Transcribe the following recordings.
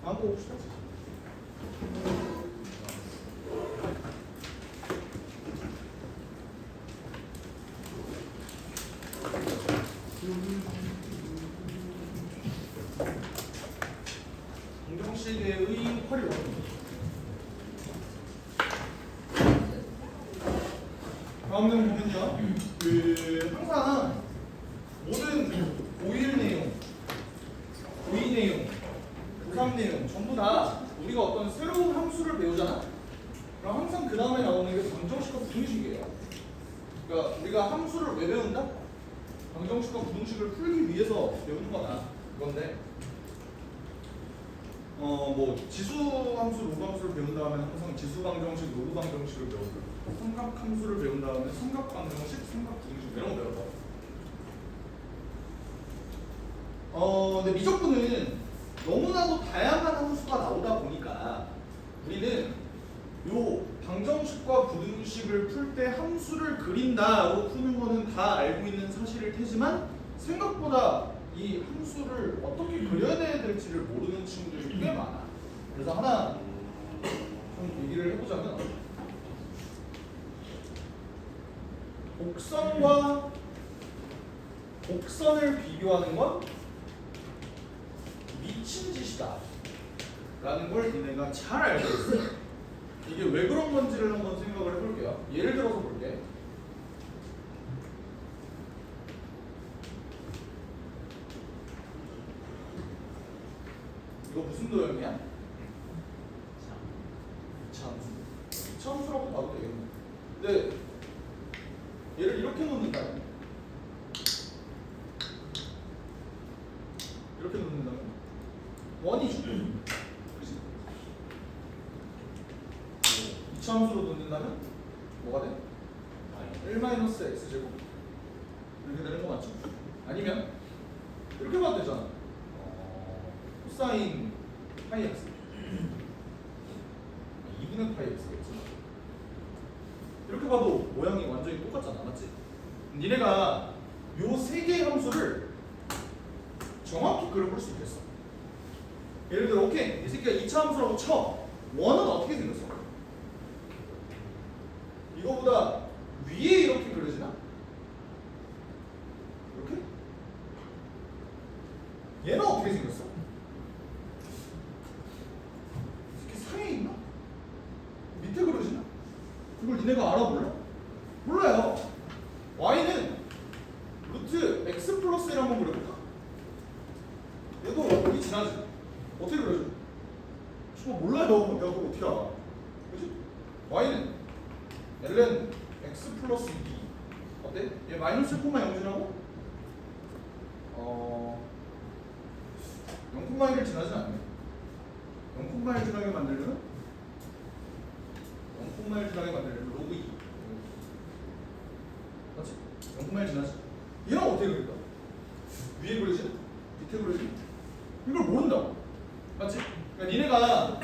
다음 거 봅시다. 방정식의 8이 나옵니다. 다음 내용 보면요. 항상 모든 고1 내용, 고2 내용, 고3 내용 전부 다 우리가 어떤 새로운 함수를 배우잖아? 그럼 항상 그 다음에 나오는 게 방정식과 부등식이에요. 그러니까 우리가 함수를 왜 배운다? 방정식과 부등식을 풀기 위해서 배우는 거다. 그건데 뭐 지수 함수, 로그 함수를 배운 다음에 항상 지수 방정식, 로그 방정식을 배우고 삼각 함수를 배운 다음에 삼각 방정식, 삼각 부등식 이런 거 배워서 근데 미적분은 너무나도 다양한 함수가 나오다 보니까 우리는 요 방정식과 부등식을 풀 때 함수를 그린다로 푸는 거는 다 알고 있는 사실일 테지만 생각보다 이 함수를 어떻게 그려야 될지를 모르는 친구들이 꽤 많아. 그래서 하나 좀 얘기를 해보자면 곡선과 곡선을 비교하는 건 미친 짓이다 라는 걸 니네가 잘 알고 있어. 이게 왜 그런 건지를 한번 생각을 해볼게요. 예를 들어서 볼게. 이거 무슨 도형이야? 이차함수라고 봐도 되겠네. 근데 얘를 이렇게 놓는다면, 이렇게 놓는다면 원이죠. 그치? 이차함수로 놓는다면 뭐가 돼? 1-x제곱 이렇게 되는 거 맞죠? 아니면 이렇게 봐도 되잖아. 코사인 파이 x 2분의 파이 x겠지. 이렇게 봐도 모양이 완전히 똑같잖아, 맞지? 니네가 요 세 개의 함수를 정확히 그려볼 수 있겠어. 예를 들어, 오케이, 이 새끼가 2차 함수라고 쳐. 원은 어떻게 생겼어? 이거보다 위에 이렇게 그려지나? 이렇게? 얘는 어떻게 생겼어? 상에 있나? 밑에 그러지나? 그걸 니네가 알아볼래? 몰라요. y는 루트 x 플러스 1 한번 그려볼까? 얘도 여기 지나지? 어떻게 그려져? 저 몰라요. 내가 그걸 어떻게 알아? 그치? y는 ln x 플러스 2 어때? 얘 마이너스 1,0지나고 0,1을 지나진 않네. 0,1 지나게 만들려면 0,1 지나게 만들려면 로그 2 맞지? 0,1 지나지? 얘는 어떻게 그릴까? 위에 그리지? 밑에 그리지? 이걸 모른다고. 맞지? 그러니까 니네가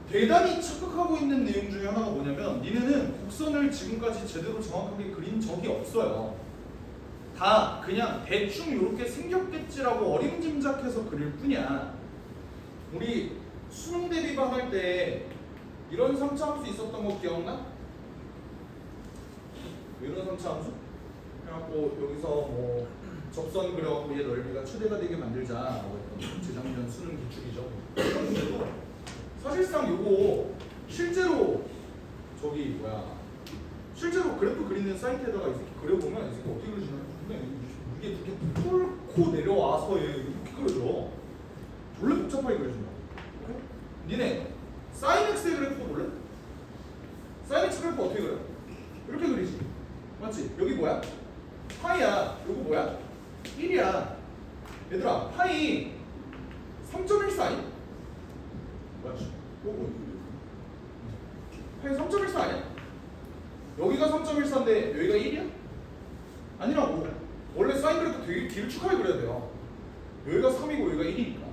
대단히 착각하고 있는 내용 중에 하나가 뭐냐면 니네는 곡선을 지금까지 제대로 정확하게 그린 적이 없어요. 다 그냥 대충 이렇게 생겼겠지라고 어림짐작해서 그릴 뿐이야. 우리 수능 대비반 할 때 이런 3차 함수 있었던 거 기억나? 이런 3차 함수? 그래갖고 여기서 뭐 접선 그려갖고 얘 넓이가 최대가 되게 만들자라고 했던 재작년 수능 기출이죠. 이런 문제도 사실상 요거 실제로 저기 실제로 그래프 그리는 사이트에다가 이 새끼 그려보면 이 새끼 어떻게 그려지나? 이게 이렇게 뚫고 내려와서 얘 이렇게 그려져. 원래 복잡하게 그려진다. 오케이? 니네 사인 x의 그래프 볼래? 사인 x 그래프 어떻게 그려? 이렇게 그리지. 맞지? 여기 뭐야? 파이야. 요거 뭐야? 1이야. 얘들아, 파이 3.14이? 뭐야? 파이 3.14 아니야? 여기가 3.14인데 여기가 1이야? 아니라고. 원래 사인 그래프 되게 길쭉하게 그려야 돼요. 여기가 3이고 여기가 1이니까.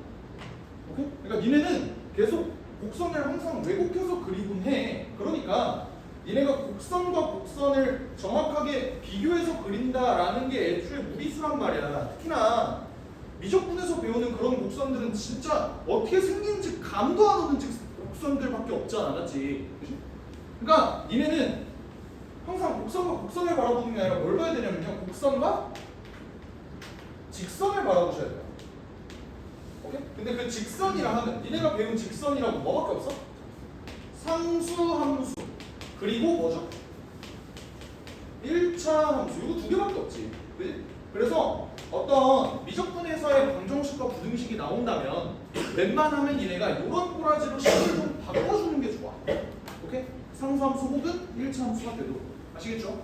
오케이? 그러니까 니네는 계속 곡선을 항상 왜곡해서 그리곤 해. 그러니까 니네가 곡선과 곡선을 정확하게 비교해서 그린다라는 게 애초에 무리수란 말이야. 특히나 미적분에서 배우는 그런 곡선들은 진짜 어떻게 생긴지 감도 안 오는 곡선들밖에 없잖아, 맞지? 그치? 그러니까 니네는 항상 곡선과 곡선을 바라보는 게 아니라 뭘 봐야 되냐면요, 곡선과 직선을 바라보셔야 돼요. 오케이? 근데 그 직선이라 하면 니네가 배운 직선이라고 뭐밖에 없어? 상수, 함수, 그리고 뭐죠? 1차 함수. 이거 두 개밖에 없지. 그치? 그래서 어떤 미적분에서의 방정식과 부등식이 나온다면 웬만하면 니네가 이런 꼬라지로 식을 좀 바꿔주는 게 좋아. 오케이? 상수함수 혹은 1차 함수가 돼도. 아시겠죠?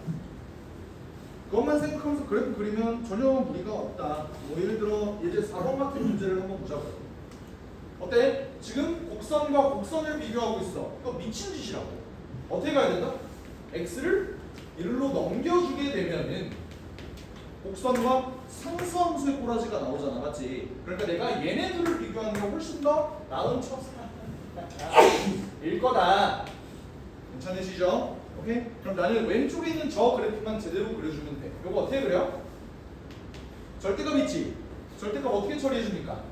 그것만 생각하면서 그래프 그리면 전혀 무리가 없다. 뭐 예를 들어 예제 4번 같은 문제를 한번 보자고요. 어때? 지금 곡선과 곡선을 비교하고 있어. 이거 미친 짓이라고. 어떻게 가야 된다? x를 1로 넘겨주게 되면은 곡선과 상수함수의 꼬라지가 나오잖아, 맞지? 그러니까 내가 얘네들을 비교하는 게 훨씬 더 나은 일 거다. 괜찮으시죠? 오케이? 그럼 나는 왼쪽에 있는 저 그래프만 제대로 그려주면 돼. 이거 어떻게 그려? 절대값 있지? 절대값 어떻게 처리해줍니까?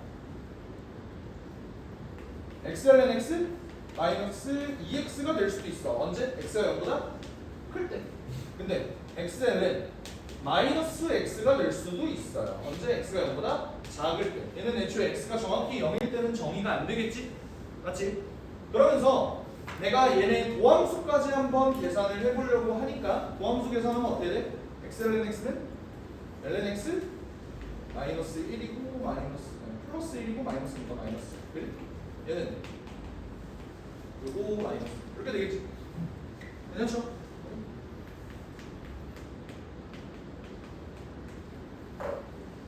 x ln x 마이너스 2x가 될 수도 있어. 언제? x가 0보다 클 때. 근데 x ln 마이너스 x가 될 수도 있어요. 언제? x가 0보다 작을 때. 얘는 애초에 x가 정확히 0일 때는 정의가 안 되겠지? 맞지? 그러면서 내가 얘네 도함수까지 한번 계산을 해보려고 하니까 도함수 계산하면 어떻게 돼? x ln x는 ln x 마이너스 1이고 마이너스 플러스 1이고 마이너스니까 마이너스. 그래? 얘는 요거 마이너스 이렇게 되겠지? 괜찮죠?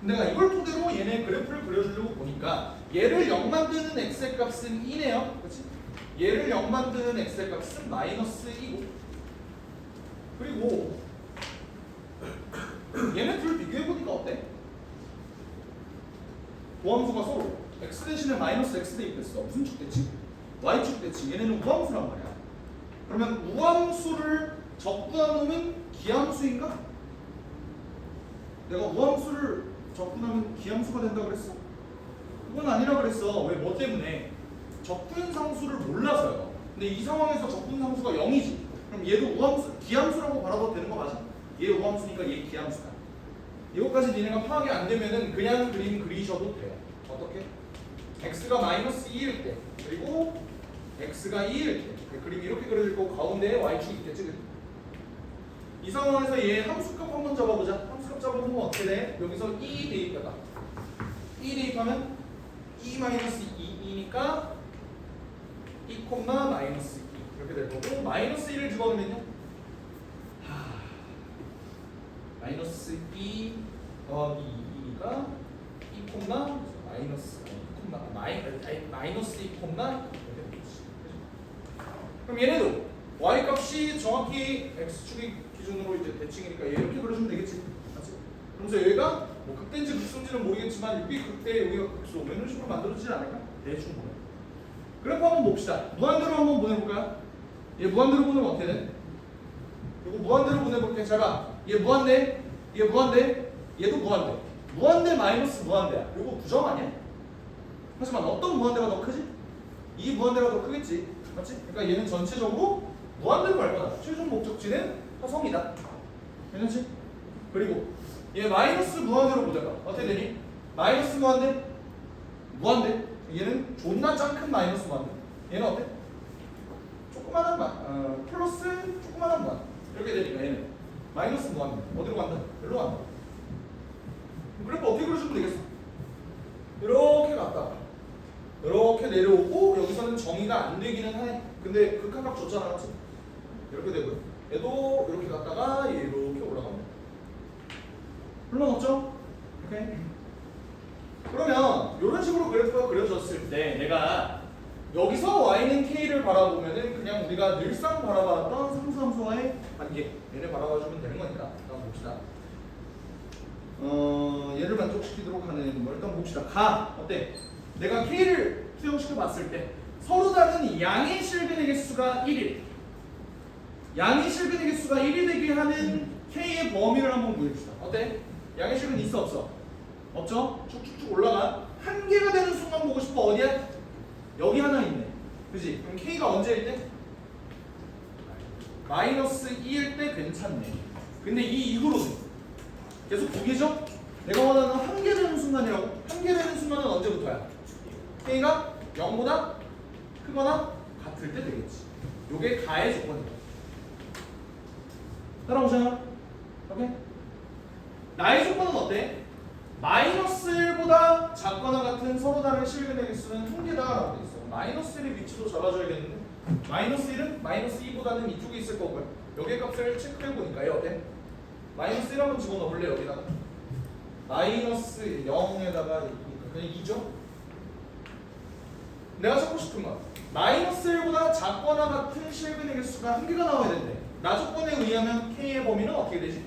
내가 이걸 토대로 얘네 그래프를 그려주려고 보니까 얘를 0 만드는 x의 값은 2네요. 그렇지? 얘를 0 만드는 x의 값은 마이너스 2고 그리고 얘네 둘 비교해보니까 어때? 도함수가 서로 x 대신에 마이너스 x 대입했어. 무슨 축 대칭? y축 대칭. 얘네는 우함수란 말이야. 그러면 우함수를 적분하면 기함수인가? 내가 우함수를 적분하면 기함수가 된다 그랬어? 그건 아니라 그랬어. 왜? 뭐 때문에? 적분상수를 몰라서요. 근데 이 상황에서 적분상수가 0이지. 그럼 얘도 우함수, 기함수라고 바라봐도 되는 거 맞아? 얘 우함수니까 얘 기함수다. 이것까지 니네가 파악이 안 되면은 그냥 그림 그리셔도 돼요. 어떻게? x가 마이너스 2일 때 그리고 x가 2일 때 그림 이렇게 그려질 거고 가운데에 y축이 있겠지. 이 상황에서 얘 함수값 한번 잡아보자. 함수값 잡아보면 어떻게 돼? 여기서 2 대입해봐. 2 대입하면 2 마이너스 2니까 2 콤마 마이너스 2 이렇게 될 거고 마이너스 1을 집어넣으면요 마이너스 2 더하기 2니까 2 콤마 마이너스 2 콤마 마이너스 2 콤마 이렇게 되겠지. 그럼 얘네도 y 값이 정확히 x축이 기준으로 이제 대칭이니까 얘 이렇게 그려주면 되겠지. 맞지? 그러면서 얘가 뭐 극대인지 극소인지는 모르겠지만 여기 극대 여기가 극소 뭐 이런 식으로 만들어지지 않을까? 대충 보면. 그래프 한번 봅시다. 무한대로 한번 보내볼까요? 얘 무한대로 보내면 어떻게 돼? 이거 무한대로 보내볼게. 잘 봐. 얘 무한대, 얘 무한대, 얘도 무한대. 무한대 마이너스 무한대야. 이거 부정 아니야? 하지만 어떤 무한대가 더 크지? 이 무한대가 더 크겠지. 맞지? 그러니까 얘는 전체적으로 무한대로 갈 거다. 최종 목적지는 화성이다. 괜찮지? 그리고 얘 마이너스 무한대로 보자가 어떻게 되니? 마이너스 무한대? 무한대. 얘는 존나 짱 큰 마이너스 무한대. 얘는 어때? 조그만한 플러스 조그만한 무한. 이렇게 되니까 얘는 마이너스 무한대. 어디로 간다? 여기로 간다. 그래프 어떻게 그려주면 되겠어? 이렇게 갔다가 이렇게 내려오고 여기서는 정의가 안 되기는 해. 근데 극한값 줬잖아, 맞지? 이렇게 되고요. 얘도 이렇게 갔다가 얘 이렇게 올라갑니다. 물론 없죠? 오케이. 그러면 이런 식으로 그래프가 그려졌을 때 내가 여기서 y는 k를 바라보면은 그냥 우리가 늘상 바라봤던 상수함수와의 관계 얘를 바라봐주면 되는 거니까 일단 봅시다. 얘를 만족시키도록 하는 걸 일단 봅시다. 가 어때? 내가 k를 수용시켜 봤을 때 서로 다른 양의 실근의 개수가 1일 양의 실근의 개수가 1이 되게 하는 k의 범위를 한번 구해봅시다. 어때? 양의 실근 있어 없어? 없죠? 쭉쭉쭉 올라가. 한 개가 되는 순간 보고 싶어. 어디야? 여기 하나 있네. 그지? 그럼 K가 언제일 때? 마이너스 2일 때 괜찮네. 근데 이 이후로는 계속 두 개죠? 내가 원하는 한 개 되는 순간이라고. 한 개 되는 순간은 언제부터야? K가 0보다 크거나 같을 때 되겠지. 요게 가의 조건이야. 따라오잖아. 오케이? 나의 조건은 어때? 마이너스 1보다 작거나 같은 서로 다른 실근의 개수는 한 개다라고 돼 있어. 마이너스 1의 위치도 잡아줘야겠는데 마이너스 1은 마이너스 2보다는 이쪽에 있을 거고요. 여기의 값을 체크해보니까 얘 어때? 마이너스 1 한번 집어넣어볼래 여기다가? 마이너스 0에다가 그냥 2죠? 내가 찾고 싶은 건 마이너스 1보다 작거나 같은 실근의 개수가 한 개가 나와야 된대. 나 조건에 의하면 K의 범위는 어떻게 되지?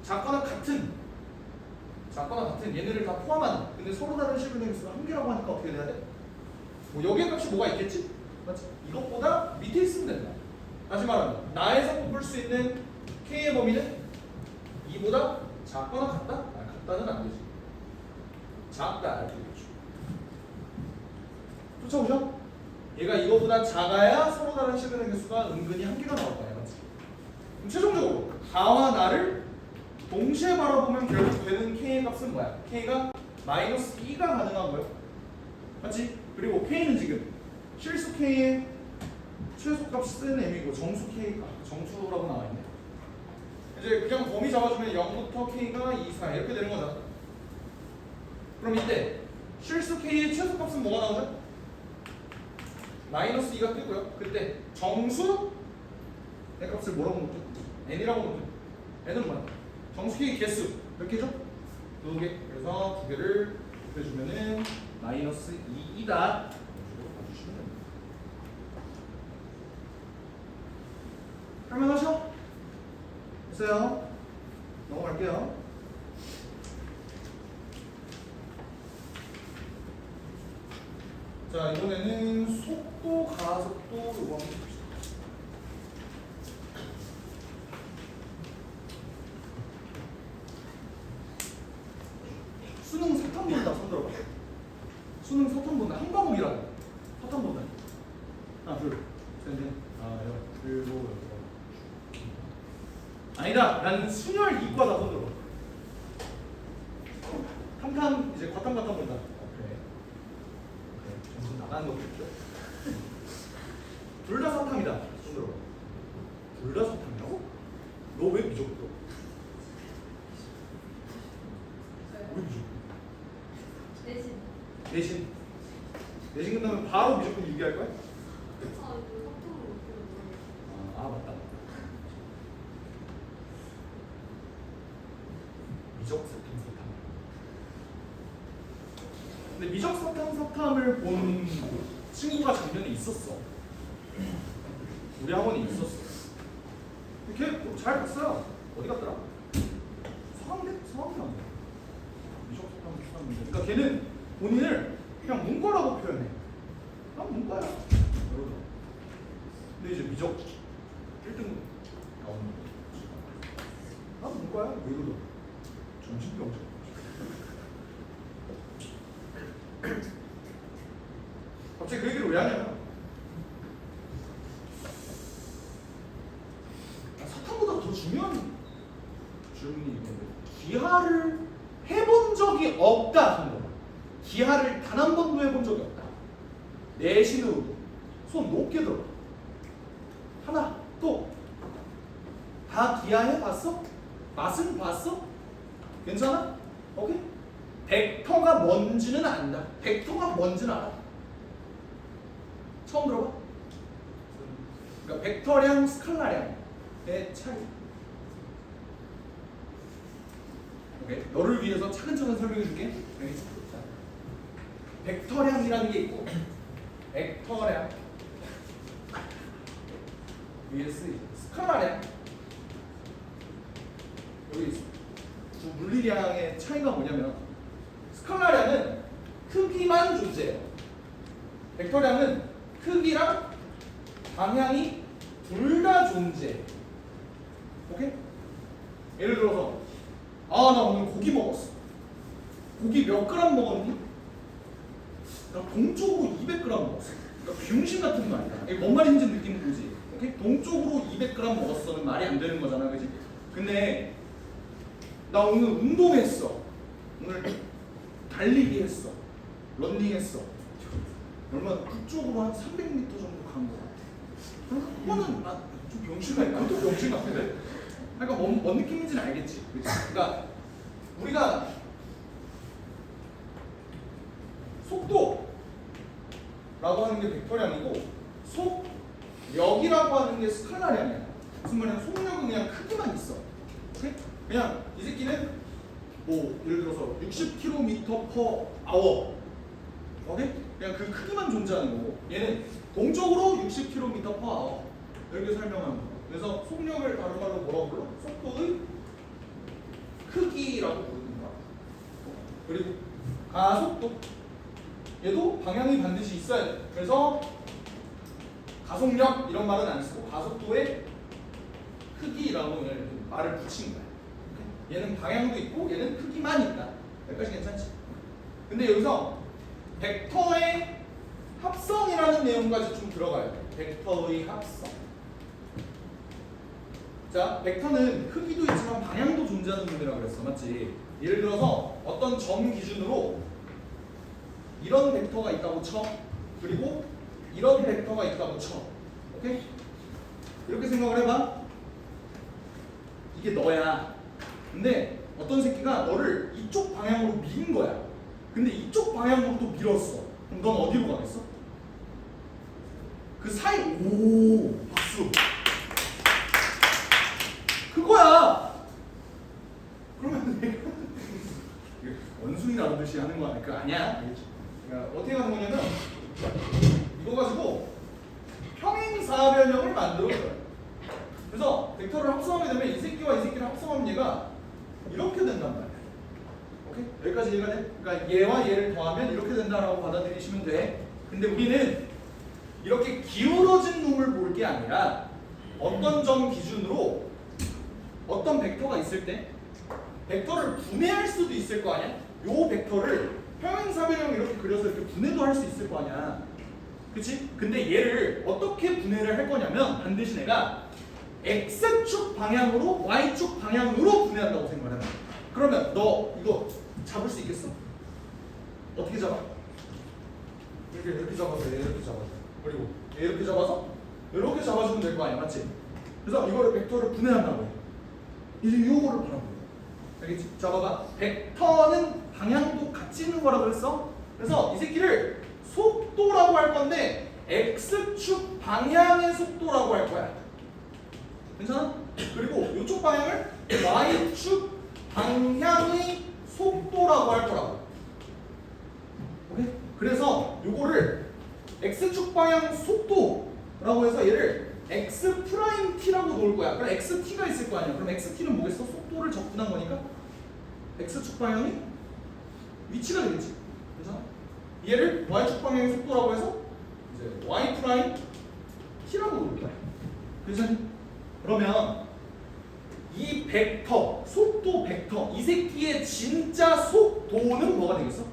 작거나 같은 얘네를 다 포함하는 근데 서로 다른 실근의 개수가 한 개라고 하니까 어떻게 돼야 돼? 뭐 여기의 값이 뭐가 있겠지? 맞지? 이것보다 밑에 있으면 된다. 다시 말하면 나에서 뽑을 수 있는 K의 범위는 2보다 작거나 같다? 아, 같다는 안 되지. 작다 이렇게 되죠. 쫓아오죠? 얘가 이거보다 작아야 서로 다른 실근의 개수가 은근히 한 개가 나올 거야. 맞지? 그럼 최종적으로 가와 나를 동시에 바라보면 결국 되는 K의 값은 뭐야? K가 마이너스 2가 가능한 거예요. 맞지? 그리고 K는 지금 실수 K의 최소값은 M이고 정수 K, 정수라고 나와있네. 이제 그냥 범위 잡아주면 0부터 K가 2, 4 이렇게 되는 거잖아. 그럼 이때 실수 K의 최소값은 뭐가 나오죠? 마이너스 2가 뜨고요. 그때 정수 의 값을 뭐라고 놓죠? N이라고 놓죠. N은 뭐야? 정수 K 개수 몇 개죠? 2개. 그래서 2개를 곱해주면은 마이너스 2이다. 봐주시면 됩니다. 할만하죠? 됐어요? 넘어갈게요. 자, 이번에는 속도, 가속도 이거 한번 봅시다. 수능 사탐 본다. 손 들어봐. 수능 사탐 본다. 한 과목이라고. 사탐 본다. 하나, 둘, 셋, 넷, 일곱, 여덟. 아니다. 나는 순열 이과다. 손 들어봐. 탐탐 이제 과탐 본다. 오케이. 점수 나가는 것도 있죠. 둘 다 사탐이다. 손 들어봐. 둘 다 사탐이라고? 너 왜 미적도? 왜 미적? 내신 끝나면 바로 미적분 유기할 거야? 아 맞다. 미적사탐. 근데 미적사탐을 본 친구가 작년에 있었어. 우리 학원에 있었어. 걔 잘 갔어요. 어디 갔더라? 성황대 아니야? 미적사탐. 그러니까 걔는 본인을 그냥 문과라고 표현해. 난 문과야. 여러분. 근데 이제 미적 1등 나오는 거. 난 문과야. 왜 그러더라? 정신병자. 갑자기 그 얘기를 왜 하냐면 사탐보다 더 중요한 질문이 이건데 기하를 해본 적이 없다 하는 거야. 기하를 단 한 번도 해본 적이 없다. 내신으로 손 높게 들어. 하나 또 다 기하해 봤어? 맛은 봤어? 괜찮아? 오케이? 벡터가 뭔지는 안다. 벡터가 뭔지는 알아. 처음 들어봐? 그러니까 벡터량, 스칼라량의 차이. 오케이? 너를 위해서 차근차근 설명해 줄게. 벡터량이라는 게 있고 벡터량 vs 스칼라량 여기 있어. 두 물리량의 차이가 뭐냐면 스칼라량은 크기만 존재해요. 벡터량은 크기랑 방향이 둘 다 존재해. 오케이? 예를 들어서 아, 나 오늘 고기 먹었어. 고기 몇 그램 먹었니? 나 동쪽으로 200g 먹었어. 그러니까 병신 같은 거 아니다. 이게 뭔 말인지 느낌 보지. 오케이? 동쪽으로 200g 먹었어는 말이 안 되는 거잖아, 그지? 근데 나 오늘 운동했어. 오늘 달리기 했어. 런닝했어. 얼마 북쪽으로 한 300m 정도 간 거 같아. 그거는 좀 병신 같다. 그것도 병신 같은데? 그러니까 뭔 느낌인지는 알겠지. 그치? 그러니까 우리가 속도라고 하는 게 벡터량이고 속력이라고 하는 게 스칼라량이야. 무슨 말이냐면 속력은 그냥 크기만 있어. 오케이? 그냥 이 새끼는 뭐 예를 들어서 60km/h. 오케이? 그냥 그 크기만 존재하는 거고 얘는 동적으로 60km/h 이렇게 설명하는 거. 그래서 속력을 다른 말로 뭐라고 불러? 속도의 크기라고 부르는 거야. 그리고 가속도 얘도 방향이 반드시 있어야 돼. 그래서 가속력 이런 말은 안 쓰고 가속도의 크기라고 말을 붙인 거야. 얘는 방향도 있고 얘는 크기만 있다. 여기까지 괜찮지? 근데 여기서 벡터의 합성이라는 내용까지 좀 들어가야 돼. 벡터의 합성. 자, 벡터는 크기도 있지만 방향도 존재하는 놈이라고 그랬어. 맞지? 예를 들어서 어떤 점 기준으로 이런 벡터가 있다고 쳐. 그리고 이런 벡터가 있다고 쳐. 오케이? 이렇게 생각을 해봐. 이게 너야. 근데 어떤 새끼가 너를 이쪽 방향으로 밀은 거야. 근데 이쪽 방향으로 또 밀었어. 그럼 넌 어디로 가겠어? 그 사이, 오, 박수. 그거야. 그러면 내가 원숭이 나르듯이 하는 거 아닐까? 아니야. 그러니까 어떻게 하는 거냐면 이거 가지고 평행사변형을 만들어줘요. 그래서 벡터를 합성하게 되면 이 새끼와 이 새끼를 합성하면 얘가 이렇게 된단 말이야. 오케이? 여기까지 이해가 돼? 그러니까 얘와 얘를 더하면 이렇게 된다라고 받아들이시면 돼. 근데 우리는 이렇게 기울어진 놈을 볼 게 아니라 어떤 점 기준으로 어떤 벡터가 있을 때 벡터를 분해할 수도 있을 거 아니야? 요 벡터를 평행사변형 이렇게 그려서 이렇게 분해도 할 수 있을 거 아니야. 그치? 근데 얘를 어떻게 분해를 할 거냐면 반드시 내가 X축 방향으로 Y축 방향으로 분해한다고 생각을 해봐. 그러면 너 이거 잡을 수 있겠어? 어떻게 잡아? 이렇게 잡아서 얘 이렇게 잡아서 그리고 얘 이렇게 잡아서 이렇게 잡아주면 될 거 아니야. 맞지? 그래서 이거를 벡터를 분해한다고 해. 이제 이거를 바라보는 거야. 알겠지? 자 봐봐. 벡터는 방향도 같이 있는 거라고 그랬어. 그래서 이 새끼를 속도라고 할 건데 X축 방향의 속도라고 할 거야. 괜찮아? 그리고 이쪽 방향을 Y축 방향의 속도라고 할 거라고. 오케이? 그래서 요거를 X축 방향 속도라고 해서 얘를 X'T라고 놓을 거야. 그럼 XT가 있을 거 아니야. 그럼 XT는 뭐겠어? 속도를 적분한 거니까 X축 방향이 위치가 되겠지. 그래서 얘를 Y축 방향의 속도라고 해서 이제 Y'T라고 놓을 거야. 괜찮니? 그러면 이 벡터, 속도 벡터, 이 새끼의 진짜 속도는 뭐가 되겠어?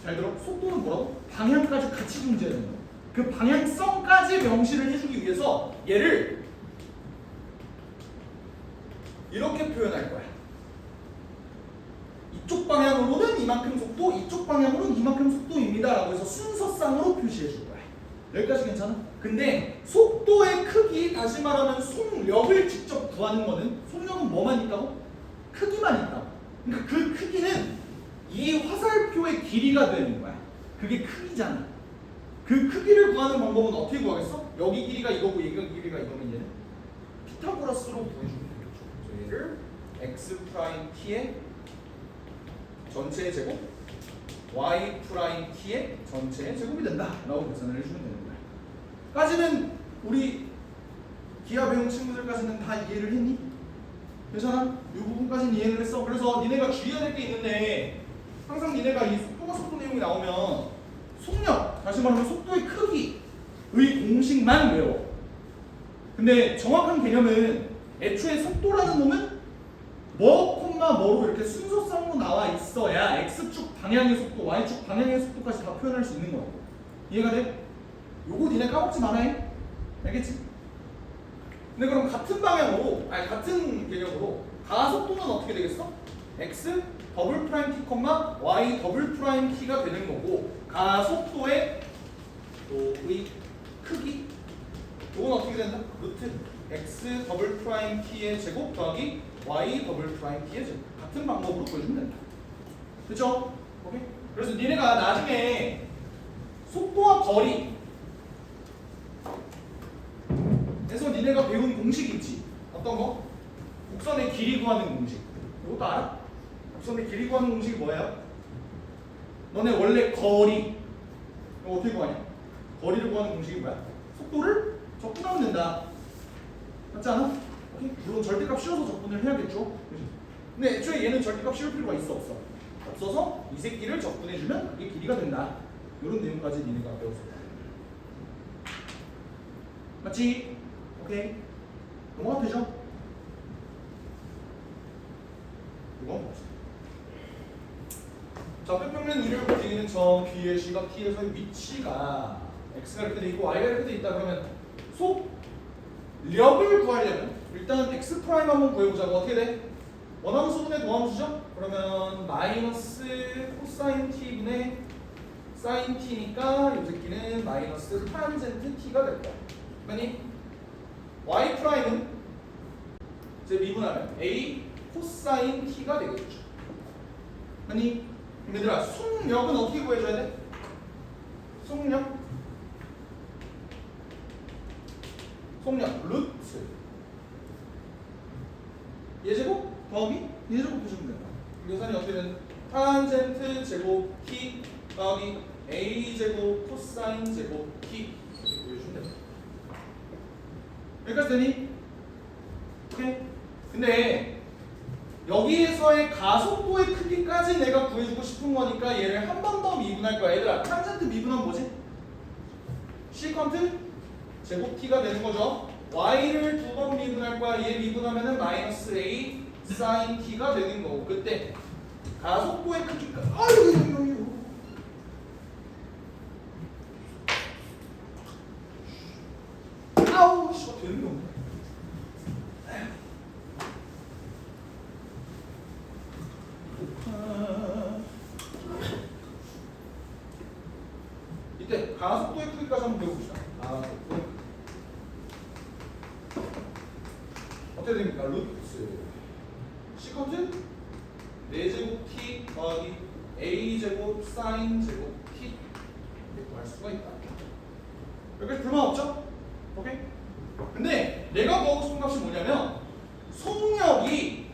잘 들어. 속도는 뭐라고? 방향까지 같이 존재해야 된다. 그 방향성까지 명시를 해주기 위해서 얘를 이렇게 표현할 거야. 이쪽 방향으로는 이만큼 속도, 이쪽 방향으로는 이만큼 속도입니다 라고 해서 순서상으로 표시해 줄 거야. 여기까지 괜찮아? 근데 속도의 크기, 다시 말하면 속력을 직접 구하는 거는 속력은 뭐만 있다고? 크기만 있다고. 그러니까 그 크기는 이 화살표의 길이가 되는 거야. 그게 크기잖아. 그 크기를 구하는 방법은 어떻게 구하겠어? 여기 길이가 이거고 여기 길이가 이거면 얘는 피타고라스로 구해주면 되겠죠. 그래서 얘를 X'T의 전체의 제곱 Y'T의 전체의 제곱이 된다 라고 계산을 해주면 되는 거야. 까지는 우리 기하 배운 친구들까지는 다 이해를 했니? 괜찮아? 이 부분까지는 이해를 했어. 그래서 니네가 주의해야 될 게 있는데 항상 니네가 이 속도가 속도 내용이 나오면 속력, 다시 말하면 속도의 크기의 공식만 외워. 근데 정확한 개념은 애초에 속도라는 놈은 뭐 콤마 뭐로 이렇게 순서상으로 나와 있어야 x축 방향의 속도, y축 방향의 속도까지 다 표현할 수 있는 거야. 이해가 돼? 요거 니네 까먹지 말아잉. 알겠지? 근데 그럼 같은 방향으로, 아니 같은 개념으로 가속도는 어떻게 되겠어? x 더블 프라임 t, y 더블 프라임 t가 되는 거고, 가속도의 또의 크기, 이건 어떻게 된다? 루트 x 더블 프라임 t의 제곱 더하기 y 더블 프라임 t의 제곱. 같은 방법으로 보여주면 된다. 그쵸? 오케이? 그래서 니네가 나중에 속도와 거리 에서 니네가 배운 공식 있지? 어떤 거? 곡선의 길이 구하는 공식. 이것도 알아? 곡선의 길이 구하는 공식이 뭐야? 너네 원래 거리 이거 어떻게 구하냐? 거리를 구하는 공식이 뭐야? 속도를 적분하면 된다. 맞지 않아? 오케이? 물론 절대값 씌워서 적분을 해야겠죠? 근데 애초에 얘는 절대값 씌울 필요가 있어 없어? 없어서 이 새끼를 적분해주면 그게 길이가 된다. 이런 내용까지 니네가 배웠어. 맞지? 오케이? 넘어가도 되죠? 이건 없어. 좌표평면 위를 움직이는 점 B의 시각 T에서의 위치가 X가 이렇게 돼 있고 Y가 이렇게 돼 있다. 그러면 속력을 구하려면 일단 X 프라임 한번 구해보자고. 어떻게 돼? 원함수분의 도함수죠? 그러면 마이너스 코사인 T분의 사인 T니까 이 새끼는 마이너스 탄젠트 T가 될 거야. 그러니 Y 프라임은 이제 미분하면 A 코사인 T가 되겠죠. 아니 얘들아, 속력은 어떻게 구해줘야 돼? 속력 루트 예제곱 더하기 예제곱 보시면 된다. 계산이 어떻게 되는? 탄젠트 제곱 T 더하기 A 제곱 코사인 제곱 T 이렇게 구해주면 된다. 여기까지 되니? 오케이? 근데 여기에서의 가속도의 크기까지 내가 구해주고 싶은 거니까 얘를 한 번 더 미분할 거야. 얘들아, 탄젠트 미분하면 뭐지? 시컨트 제곱 t가 되는 거죠. y를 두 번 미분할 거야. 얘 미분하면은 마이너스 a 사인 t가 되는 거고, 그때 가속도의 크기가 아우 씨, 되는 게 없네. 이때 가속도의 크기까지 한번 배워봅시다. 가속도의 크기 어떻게 됩니까? 루트 시컨트 4제곱 t 더하기 a제곱 사인 제곱 t 이렇게 구할 수가 있다. 여기까지 불만 없죠? 오케이? 근데 내가 구하고 싶은 값이 뭐냐면 속력이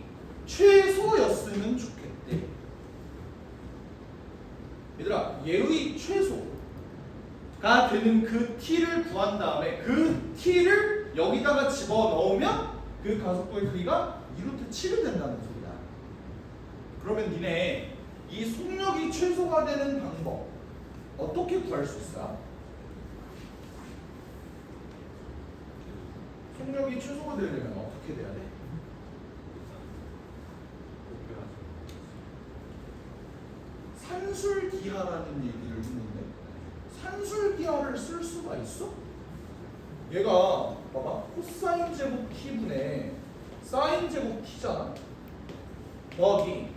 최소였으면 좋겠대. 얘들아, 얘의 최소가 되는 그 t를 구한 다음에 그 t를 여기다가 집어넣으면 그 가속도의 크기가 2루트 7이 된다는 소리야. 그러면 니네 이 속력이 최소가 되는 방법 어떻게 구할 수 있어? 속력이 최소가 되려면 어떻게 돼야 돼? 산술기하라는 얘기를 했는데 산술기하를 쓸 수가 있어? 얘가 봐봐, 코사인 제곱 t분의 사인 제곱 t잖아. 더하기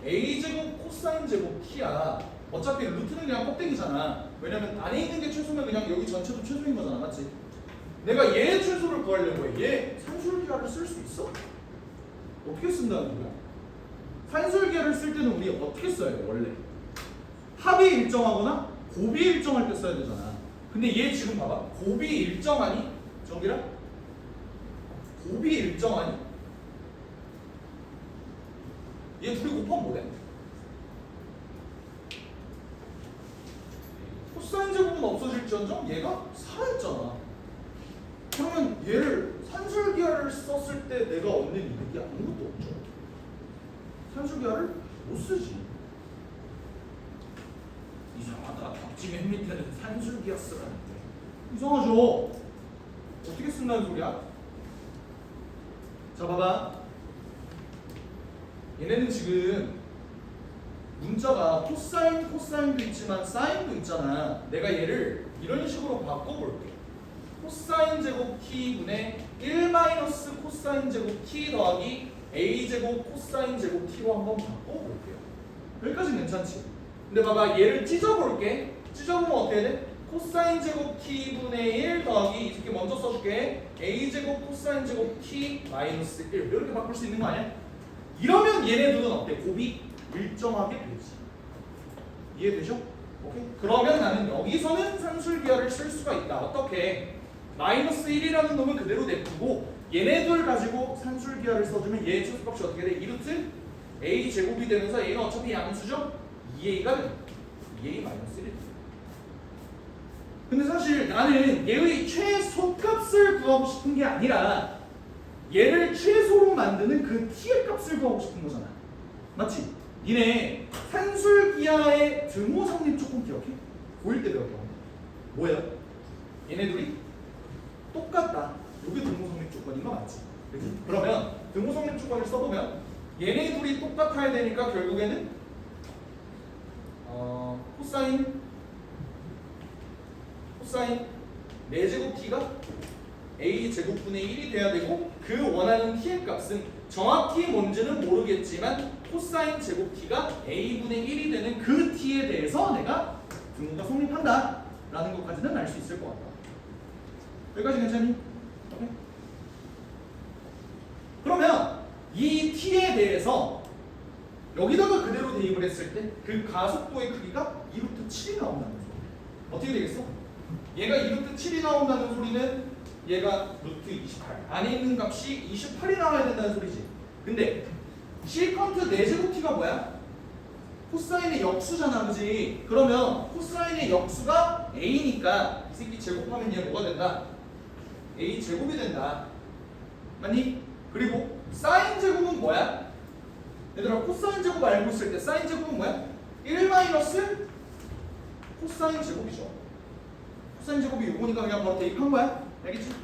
a 제곱 코사인 제곱 t야. 어차피 루트는 그냥 껍데기잖아. 왜냐면 안에 있는 게 최소면 그냥 여기 전체도 최소인 거잖아, 맞지? 내가 얘의 최소를 구하려고 해. 얘 산술기하를 쓸 수 있어? 어떻게 쓴다는 거야? 산술기하를 쓸 때는 우리 어떻게 써야 돼? 원래 합이 일정하거나 곱이 일정할 때 써야 되잖아. 근데 얘 지금 봐봐, 곱이 일정하니? 정기라? 곱이 일정하니? 얘 둘이 곱하면 뭐래? 코사인 제곱은 없어질지언정 얘가 살아있잖아. 그러면 얘를 산술기하를 썼을 때 내가 얻는 이득이 아무것도 없죠. 산술기하를 못 쓰지. 이상하다. 덕지맨 밑에는 산술기하 쓰라는데. 이상하죠? 어떻게 쓴다는 소리야? 자, 봐봐. 얘네는 지금 문자가 코사인도 있지만 사인도 있잖아. 내가 얘를 이런 식으로 바꿔볼게. 코사인 제곱 t분의 1 마이너스 코사인 제곱 t 더하기 a 제곱 코사인 제곱 t로 한번 바꿔볼게요. 여기까지는 괜찮지? 근데 봐봐, 얘를 찢어볼게. 찢어보면 어떻게 돼? 코사인 제곱 t분의 1 더하기, 이렇게 먼저 써줄게. a 제곱 코사인 제곱 t 마이너스 1 이렇게 바꿀 수 있는 거 아니야? 이러면 얘네 둘은 어때? 곱이 일정하게 되지. 이해되죠? 오케이? 그러면 나는 여기서는 산술기하를 쓸 수가 있다. 어떻게? 마이너스 1이라는 놈은 그대로 냅두고 얘네 둘 가지고 산술기하를 써주면 얘의 최소값이 어떻게 돼? 2루트 a 제곱이 되면서 얘는 어차피 양수죠? 2a가 됩니다. 2a 마이너스 1. 근데 사실 나는 얘의 최소값을 구하고 싶은 게 아니라 얘를 최소로 만드는 그 t의 값을 구하고 싶은 거잖아. 맞지? 니네 산술기하의 등호 성립 조건 기억해? 고1 때 배웠던 거. 뭐야? 얘네 둘이 똑같다. 이게 등호 성립 조건인 거 맞지? 그치? 그러면 등호 성립 조건을 써보면 얘네 둘이 똑같아야 되니까 결국에는 코사인 4제곱 t가 a 제곱분의 1이 돼야 되고 그 원하는 t의 값은 정확히 뭔지는 모르겠지만 코사인 제곱 t가 a분의 1이 되는 그 t에 대해서 내가 등호가 성립한다 라는 것까지는 알 수 있을 것 같다. 여기까지 괜찮니? 오케이? 그러면 이 t에 대해서 여기다가 그대로 대입을 했을 때 그 가속도의 크기가 2루트 7이 나온다는 소리. 어떻게 되겠어? 얘가 2루트 7이 나온다는 소리는 얘가 루트 28 안에 있는 값이 28이 나와야 된다는 소리지. 근데 시컨트 4제곱 t가 뭐야? 코사인의 역수잖아, 그지? 그러면 코사인의 역수가 a니까 이 새끼 제곱하면 얘 뭐가 된다? a 제곱이 된다. 맞니? 그리고 사인 제곱은 뭐야? 얘들아, 코사인 제곱 알고 있을 때 사인 제곱은 뭐야? 1 마이너스 코사인 제곱이죠. 코사인 제곱이 요거니까 그냥 바로 대입한 거야. 알겠지?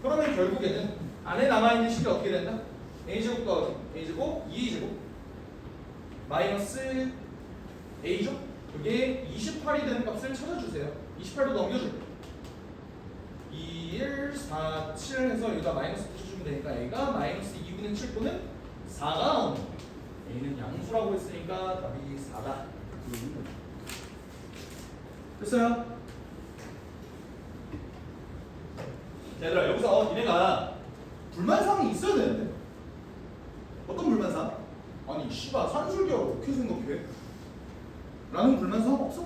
그러면 결국에는 안에 남아있는 식이 어떻게 된다? a제곱 더하기 a제곱 2a제곱 마이너스 a죠? 그게 28이 되는 값을 찾아주세요. 28도 넘겨줄게. 2, 1, 4, 7 해서 여기다 마이너스 붙여주면 되니까 a가 마이너스 2분의 7 또는 4가 나오는 거야. a는 양수라고 했으니까 답이 4다. 됐어요? 얘들아, 여기서 니네가 불만사항이 있어야 되는데 어떤 불만사항? 아니 씨발 산술기하를 어떻게 생각해? 라는 불만사항 없어?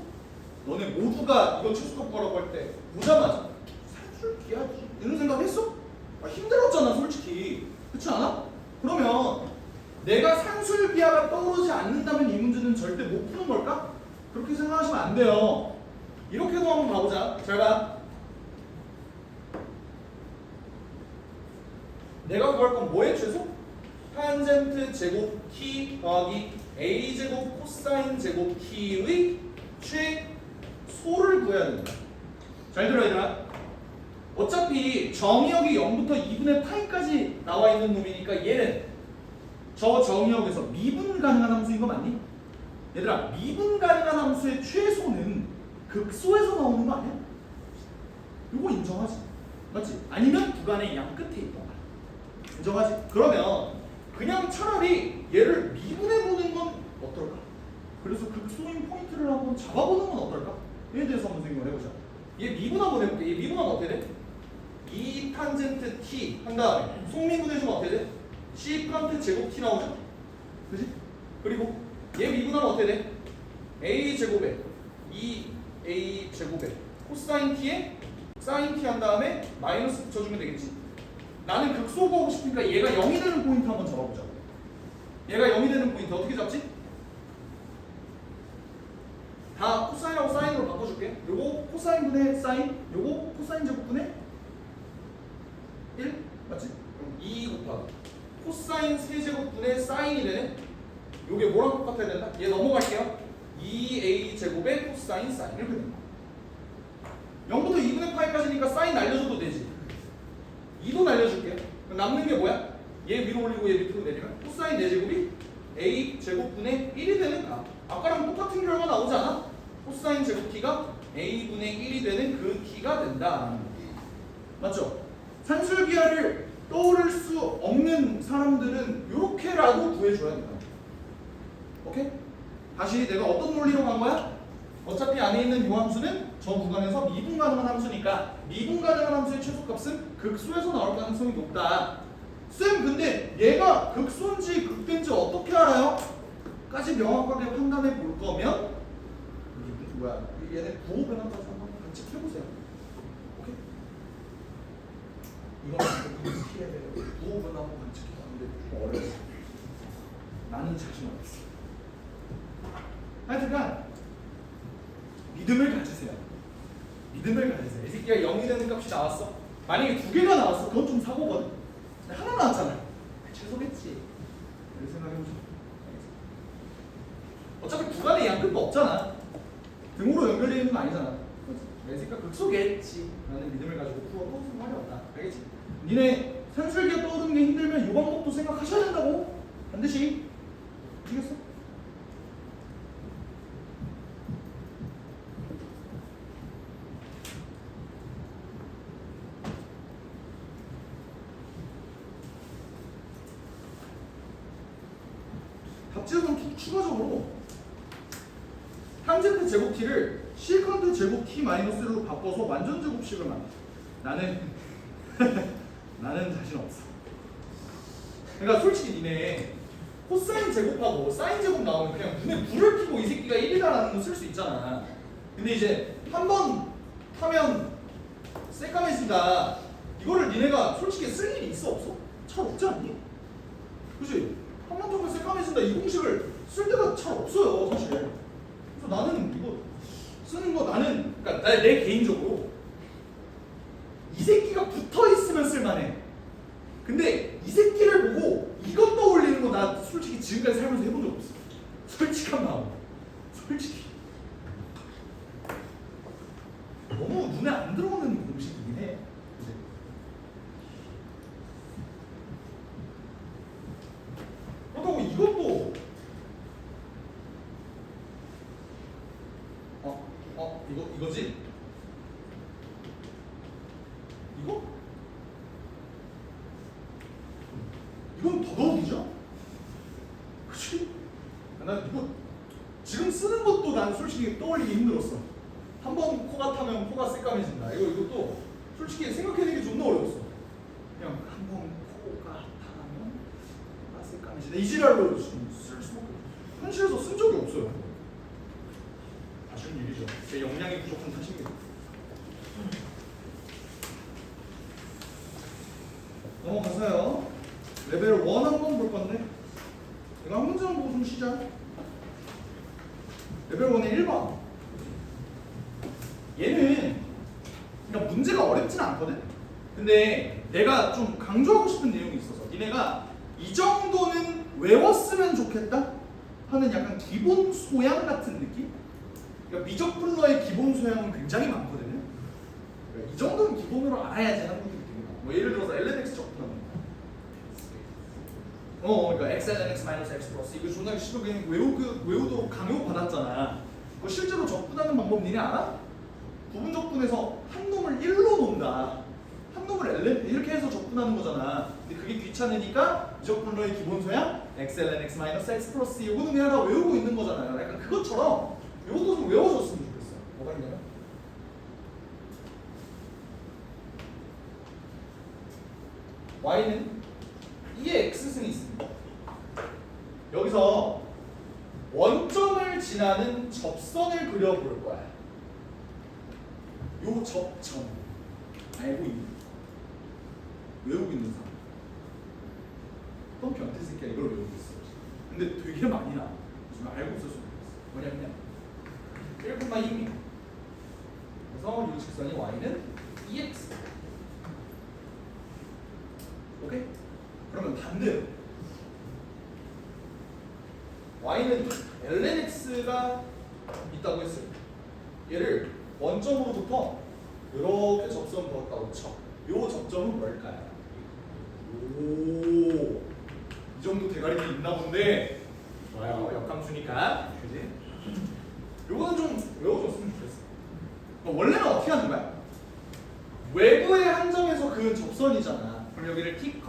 너네 모두가 이거 최소값 구하라고 할 때 보자마자 산술기하지 이런 생각 했어? 힘들었잖아 솔직히. 그렇지 않아? 그러면 내가 산술기하가 떠오르지 않는다면 이 문제는 절대 못 푸는 걸까? 그렇게 생각하시면 안 돼요. 이렇게도 한번 가보자. 잘 봐. 내가 구할 건 뭐의 최소? 탄젠트 제곱 t 더하기 a 제곱 코사인 제곱 t의 최소를 구해야 된다. 잘 들어 얘들아. 어차피 정의역이 0부터 2분의 파이까지 나와 있는 놈이니까 얘는 저 정의역에서 미분 가능한 함수인 거 맞니? 얘들아, 미분 가능한 함수의 최소는 극소에서 나오는 거 아니야? 이거 인정하지? 맞지? 아니면 구간의 양 끝에 있던가. 인정하지? 그러면 그냥 차라리 얘를 미분해보는 건 어떨까? 그래서 극소인 포인트를 한번 잡아보는 건 어떨까? 얘에 대해서 한번 생각을 해보자. 얘 미분 한번 해볼게. 얘 미분하면 어떻게 돼? 2 탄젠트 t 한 다음에 속미분해주면 어떻게 돼? 시컨트 제곱 t 나오죠? 그지? 그리고 얘 미분하면 어떻게 돼? a 제곱에 2a 제곱에 코사인 t에 사인 t 한 다음에 마이너스 붙여주면 되겠지? 나는 극소 구하고 싶으니까 얘가 0이 되는 포인트 한번 잡아보자. 얘가 0이 되는 포인트 어떻게 잡지? 다 코사인하고 사인으로 바꿔줄게. 요거 코사인 분의 사인, 요거 코사인 제곱분의 1 맞지? 그럼 2 곱하기 코사인 세제곱분의 사인이 되네. 요게 뭐랑 똑같아야 된다? 얘 넘어갈게요. 2a 제곱의 코사인 사인 이렇게 된다. 0부터 2분의 파이까지니까 사인 날려줘도 되지. 2도 날려줄게요. 그럼 남는 게 뭐야? 얘 위로 올리고 얘 밑으로 내리면 코사인 4제곱이 a 제곱분의 1이 되는 아까랑 똑같은 결과 나오지 않아? 코사인 제곱 t가 a분의 1이 되는 그 t가 된다. 맞죠? 산술기하를 떠오를 수 없는 사람들은 이렇게라도 구해줘야 된다. 오케이? 다시 내가 어떤 논리로 간 거야? 어차피 안에 있는 요 함수는 저 구간에서 미분 가능한 함수니까 미분 가능한 함수의 최소값은 극소에서 나올 가능성이 높다. 쌤 근데 얘가 극소인지 극대인지 어떻게 알아요? 까지 명확하게 판단해 볼 거면 얘네 부호 변화까지 한번 같이 해보세요. 오케이? 이거는 좀 피해야 돼요. 부호 변화 한번 같이 해봤는데 좀 어려웠어. 나는 자신 없어. 하여튼간 믿음을 가지세요. 믿음을 가지세요. 이 새끼가 0이 되는 값이 나왔어. 만약에 2개가 나왔어. 그건 좀 사고거든. 근데 하나 나왔잖아. 최소겠지. 이렇게 생각해보세요. 어차피 구간에 양끝도 없잖아. 등으로 연결되어 있는 건 아니잖아. 이 새끼가 극소겠지. 라는 믿음을 가지고 풀어도 상관이 없다. 알겠지? 니네 산술기가 떠오르는 게 힘들면 이 방법도 생각하셔야 된다고. 반드시. 아시겠어? 답지에서는 추가적으로 탄젠트 제곱 t를 시컨트 제곱 t 마이너스 1로 바꿔서 완전 제곱식을 만들어. 나는 나는 자신 없어. 그러니까 솔직히 니네 코사인 제곱하고 사인 제곱 나오면 그냥 눈에 불을 켜고 이 새끼가 1이다라는 거 쓸 수 있잖아. 근데 이제 한 번 하면 새까매지다. 이거를 니네가 솔직히 쓸 일이 있어 없어? 잘 없지 않니? 그치? 한 번 정도 새까매진다 이 공식을 쓸 때가 잘 없어요 사실. 그래서 나는 이거 쓰는 거 나는 그러니까 내 개인적으로 이 새끼가 붙어 있으면 쓸만해. 근데 이 새끼를 보고 이것 떠올리는 거 나 솔직히 지금까지 살면서 해본 적 없어. 솔직한 마음. 솔직히 너무 눈에 안 들어오는 공식이긴 해. 그렇다고 이것도 이거지? 이거? 이건 더더욱이죠? 그치? 난 이거 지금 쓰는 것도 난 솔직히 떠올리기 힘들었어. 한 번 코가 타면 코가 새까매진다. 이것도 솔직히 생각해내기 존나 어려웠어. 그냥 한 번 코가 타면 코가 새까매진다. 이 지랄로 쓸 수밖에 없어. 현실에서 쓴 적이 없어요. 아쉬운 일이죠. 제 역량이 부족한 탓입니다. 넘어가서요. 레벨 1 한번 볼 건데 이거 한 문제만 보고 좀 쉬자. 레벨 1의 1번. 얘는 그러니까 문제가 어렵진 않거든. 근데 내가 좀 강조하고 싶은 내용이 있어서 니네가 이 정도는 외웠으면 좋겠다 하는 약간 기본 소양 같은 느낌? 그러니까 미적 분러의 기본 소양은 굉장히 많거든요. 그러니까 이 정도는 기본으로 알아야지 하는 분들이 되게 많아. 뭐 예를 들어서 lnx 적분하는 그러니까 x ln x 마이너스 x 플러스 이거 존나 시도 그냥 외우도록 강요 받았잖아. 그거 실제로 적분하는 방법 니네 알아? 부분 적분에서 한 놈을 1로 놓는다. 한 놈을 ln 이렇게 해서 적분하는 거잖아. 근데 그게 귀찮으니까 미적 분러의 기본 소양 x ln x 마이너스 x 플러스 이거는 그냥 다 외우고 있는 거잖아요. 약간 그것처럼 이것도 좀 외워줬으면 좋겠어요. 뭐가 있냐면 y는 2의 x승이 있습니다. 여기서 원점을 지나는 접선을 그려볼 거야. 요 접점 알고 있는 외우고 있는 사람 어떤 변태 새끼야 이걸 외우고 있어. 근데 되게 많이 나와. 지금 알고 있었으면 좋겠어. 뭐냐면 1,2입니다. 그래서 이 직선이 y는 2x. 오케이? 그러면 반대로 y는 lnx가 있다고 했어요. 얘를 원점으로부터 이렇게 접선 그었다고 쳐. 요 접점은 뭘까요? 오, 이 정도 대가리는 있나 본데 좋아요. 역함수니까. 그지? 요거는 좀 외워줬으면 좋겠어. 원래는 어떻게 하는 거야? 외부의 한 점에서 그 접선이잖아. 그럼 여기를 t,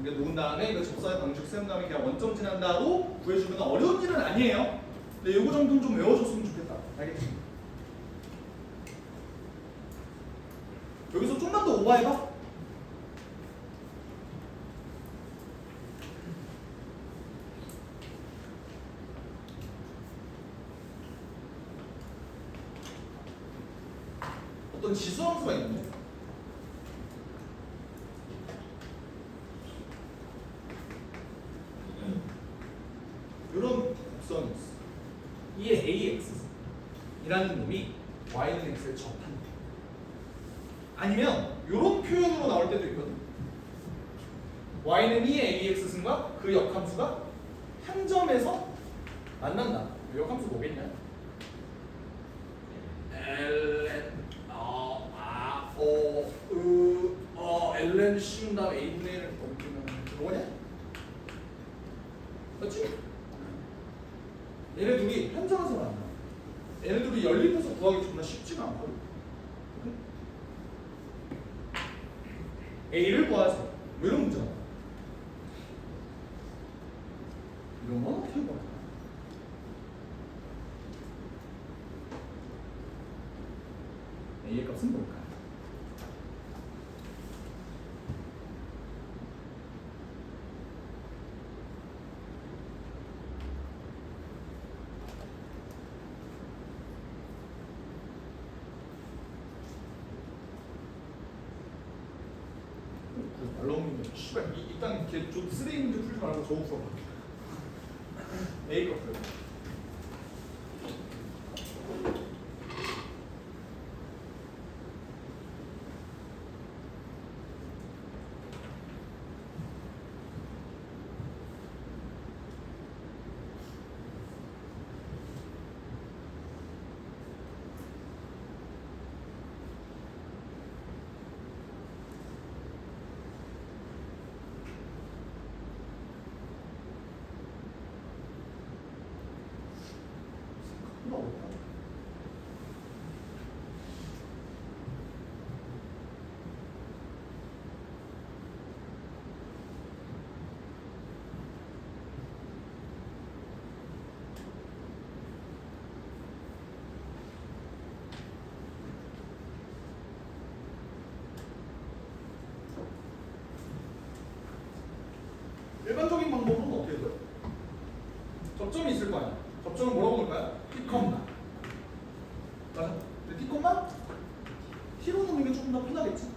이게 놓은 다음에 그 접선의 방식 세운 다음에 그냥 원점 지난다고 구해주면 어려운 일은 아니에요. 근데 요거 정도는 좀 외워줬으면 좋겠다. 알겠지? 여기서 좀만 더 오버해봐. 어떤 지수함수가 있는데 이런 곡선이 있어. 이게 AX 이라는 놈이 Y는 X에 접한대. 아니면 이런 표현으로 나올 때도 있거든. Y는 2의 AX승과 그 역함수가 한 점에서 만난다. 역함수 뭐겠냐? ln 씌운 다음에 a분의 1을 넘기면 뭐냐? 맞지? 얘네 둘이 한 점에서 만나. 얘네 둘이 연립해서 구하기 정말 쉽지가 않거든. a를 구하세요. 뭐 이런 문제가. 이런 건 어떻게 구할까? a의 값은 뭘까? 말로우는 씨발 일단 걔 좀 쓰레기 문제 풀지 말고 저거 풀어봐. A 값을. 일반적인 방법은 어떻게 돼요? 접점이 있을 거 아니야. 접점을 뭐라고 볼까요? T, 맞아? 근데 T, T로 놓는 게 조금 더 편하겠지?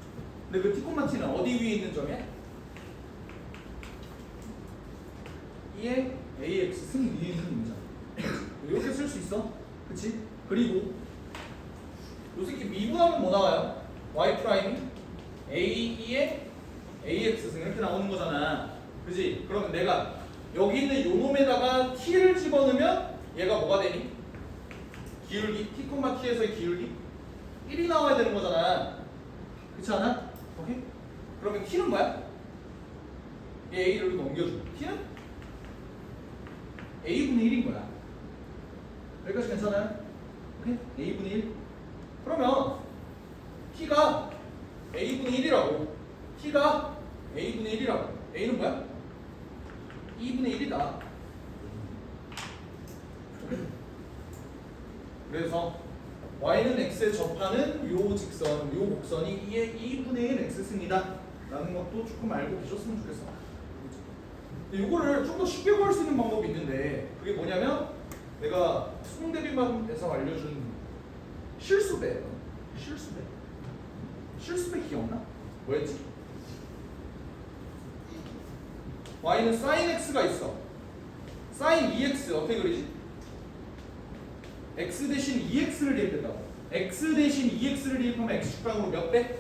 근데 그 T, T는 어디 위에 있는 점이야? 2의 AX 승 위에 있는 놈이잖아. 이렇게 쓸 수 있어? 그치? 그리고 요 새끼 미분하면 뭐 나와요? Y 프라임이 A2의 AX 승 이렇게 나오는 거잖아. 그지? 그러면 내가 여기 있는 요 놈에다가 t를 집어넣으면 얘가 뭐가 되니? 기울기, t, t에서의 기울기 1이 나와야 되는 거잖아. 그렇지 않아? 오케이? 그러면 t는 뭐야? 얘 a를 여기 넘겨줘. t는 a분의 1인 거야. 여기까지 괜찮아요? 오케이? a분의 1. 그러면 t가 a분의 1이라고. t가 a분의 1이라고. a는 뭐야? 2분의 1이다. 그래서 y는 x에 접하는 요 직선, 요 곡선이 2분의 1 x승이다 라는 것도 조금 알고 계셨으면 좋겠어. 근데 이거를 좀 더 쉽게 구할 수 있는 방법이 있는데 그게 뭐냐면 내가 수능대비만에서 알려준 실수배. 실수배 기억나? 뭐였지? y는 sin x가 있어. sin 2x 어떻게 그리지? x 대신 2x를 대입했다고. x 대신 2x를 대입하면 x축방으로 몇 배?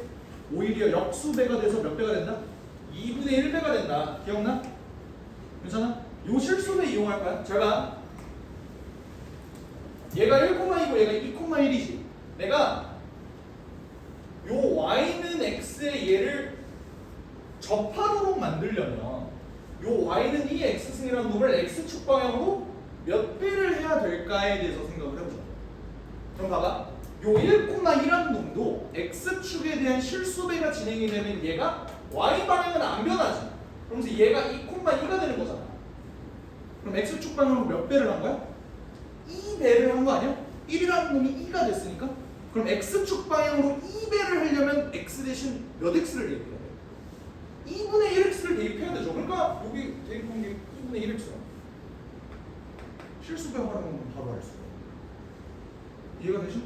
오히려 역수배가 돼서 몇 배가 된다? 2분의 1배가 된다. 기억나? 괜찮아? 요 실수배 이용할 거야. 잘 봐. 얘가 1,2고 얘가 2,1이지. 내가 요 y는 x의 얘를 접하도록 만들려면 요 y는 이 x승이라는 놈을 x축 방향으로 몇 배를 해야 될까에 대해서 생각을 해보자. 그럼 봐봐. 요 1,1이라는 놈도 x축에 대한 실수배가 진행이 되면 얘가 y 방향은 안 변하지. 그러면서 얘가 2,2가 되는 거잖아. 그럼 x축 방향으로 몇 배를 한 거야? 2배를 한 거 아니야? 1이라는 놈이 2가 됐으니까. 그럼 x축 방향으로 2배를 하려면 x 대신 몇 x를 대입해야 돼? 2분의 1x를 대입해야 되죠. 그러니까 여기 대입한 게 2분의 1x야. 실수배 활용은 바로 알 수가 있어. 이해가 되시?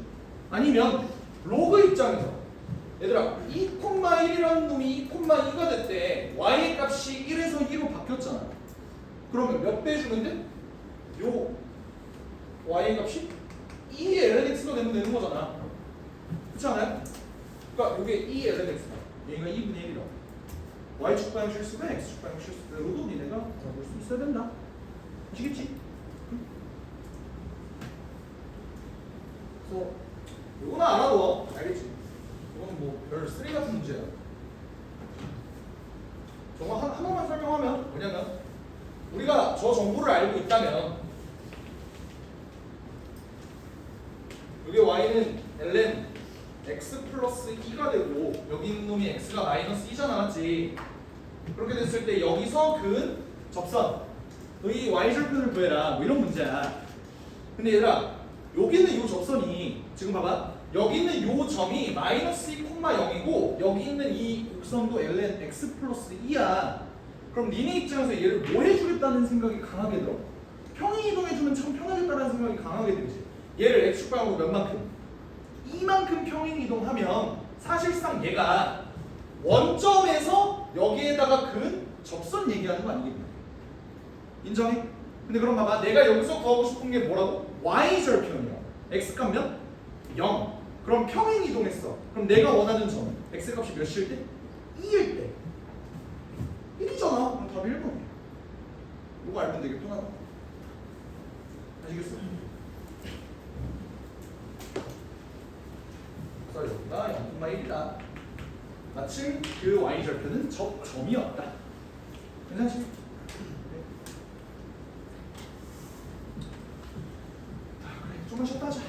아니면 로그 입장에서 얘들아 2,1이라는 놈이 2,2가 됐대. y의 값이 1에서 2로 바뀌었잖아. 그러면 몇 배 주면 돼? 요 y의 값이 2의 lnx가 되면 되는 거잖아. 그렇지 않아요? 그러니까 이게 2 lnx다. 얘가 2분의 1이다. y축 방향 실수배, x축 방향 실수배로도 니네가 잡을 수 있어야 된다. 아시겠지? 그래서 이거는 알아도 알겠지? 이거는 뭐 별 쓰레기 같은 문제야. 저거 하나만 설명하면 뭐냐면 우리가 저 정보를 알고 있다면 여기 y는 ln x 플러스 2가 되고 여기 있는 놈이 x가 마이너스 2잖아, 맞지? 그렇게 됐을 때 여기서 그은 접선의 y절편을 구해라, 뭐 이런 문제야. 근데 얘들아 여기는 이 접선이 지금 봐봐, 여기 있는 이 점이 마이너스 2,0이고 여기 있는 이 곡선도 ln x 플러스 2야. 그럼 니네 입장에서 얘를 뭐 해주겠다는 생각이 강하게 들어? 평행 이동해주면 참 편하겠다는 생각이 강하게 들지. 얘를 x축 방향으로 몇만큼? 이만큼 평행 이동하면 사실상 얘가 원점에서 여기에다가 그은 접선 얘기하는 거 아니겠냐? 인정해? 근데 그럼 봐봐, 내가 여기서 구하고 싶은 게 뭐라고? y절편이야. x 값 몇? 0. 그럼 평행 이동했어. 그럼 내가 원하는 점 x 값이 몇일 때? 2일 때 1이잖아. 그럼 답이 1번이야. 이거 알면 되게 편하다. 아시겠어? 그래서 여기가 0,1이다. 마침 그 y절편은 접점이었다. 괜찮지? 네. 자, 그래, 좀만 쉬었다 하자.